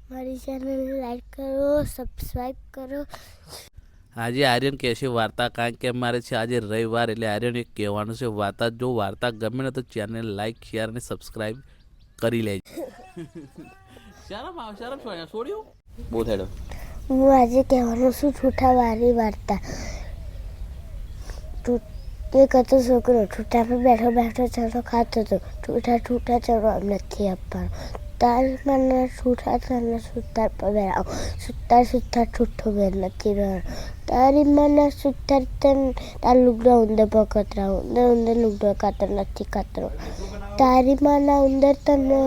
हमारी channel like करो, subscribe करो। આજે આર્યન કહેશે વાર્તા કારણ કે અમારે છે આજે રવિવાર એટલે આર્યન એક કહેવાનું છે વાર્તા. જો વાર્તા ગમે ને તો ચેનલ લાઈક શેર અને સબસ્ક્રાઈબ કરી લેજો. શરમ છોડ્યું બહુ થયેલો. હું આજે કહેવાનું છું ઠૂઠાવાળી વાર્તા. એક હતો છોકરો ઠૂઠા પર બેઠો બેઠો ચણો ખાતો હતો. ઠૂઠા ઠૂઠા ચણો નથી આપવાનો. તાર મને ઠૂઠા તને સુતાર પર બેરાવ. સુતાર સુતાર ઠૂઠો બેર નથી બેર. તારી મને સુતાર તન તાર લુગડો ઉંદર પકતરાવ. ઉંદર ઉંદર લુગડો કાતર નથી કાતરો. તારી માના ઉંદર તને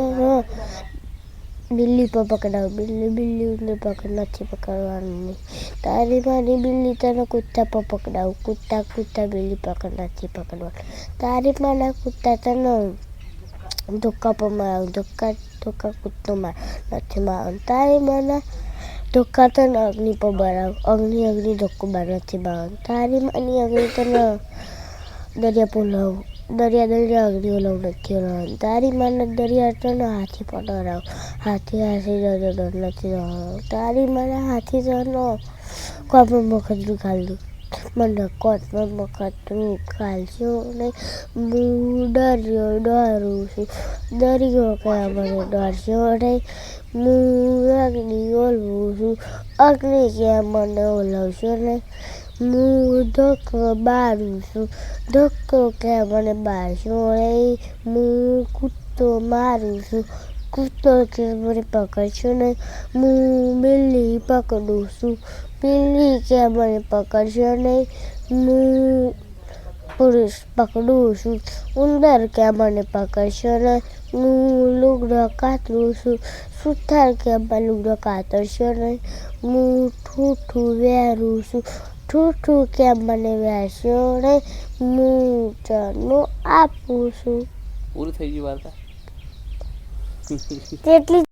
બિલ્લી પર પકડાવ. બિલ્લી બિલ્લી ઉંદર પકડ નથી પકડવાનું. તારી માની બિલ્લી તને કૂતા પર પકડાવ. કૂતા કૂતા બિલ્લી પકડ નથી પકડવાનું. તારી માના કૂતા તને ધોકા પર મારાવ. ધોકા ધોકા કૂતો માર નથી મારવાનું. તારી માના ધોકા તને અગ્નિ પર બરાવ. અગ્નિ અગ્નિ ધોકો બાર નથી મારવાનું. તારી માની અગ્નિ તને દરિયા પોલાવ. દરિયા દરિયા અગ્નિ ઓલાવ નથી ઓલાવવાનું. તારી માના દરિયા તને હાથી પર ડરાવ. હાથી હાથી દરિયા ડર નથી ડરાવવાનું. તારી માના હાથી તને કોપમાં મખતરું ખાલું. મને કોટમાં મખતરું ખાલશો નહીં. હું દરિયો ડરું છું. દરિયો ક્યાં મને ડરશો નહીં. હું અગ્નિ ઓલવું છું. અગ્નિ ક્યાં મને ઓલવશો નહીં. હું ધોકો બારું છું. ધોકો ક્યાં મને બારશો નહીં. હું કૂતો મારું છું. કૂતો ક્યાં મને પકડશો નહીં. હું બિલ્લી પકડું છું. બિલ્લી ક્યાં મને પકડશો નહીં. હું પુરુષ પકડું છું. ઉંદર ક્યાં મને પકડશો નહીં. હું લુગડો કાતરું છું. સુથાર ક્યાં મને લુગડો કાતરશો નહીં. હું ઠૂઠું વેરું છું. ઠૂઠું ક્યાં મને વેરશો નહીં. હું ચણું આપું છું. પૂરું થઈ ગયું વાર્તા. તેટલી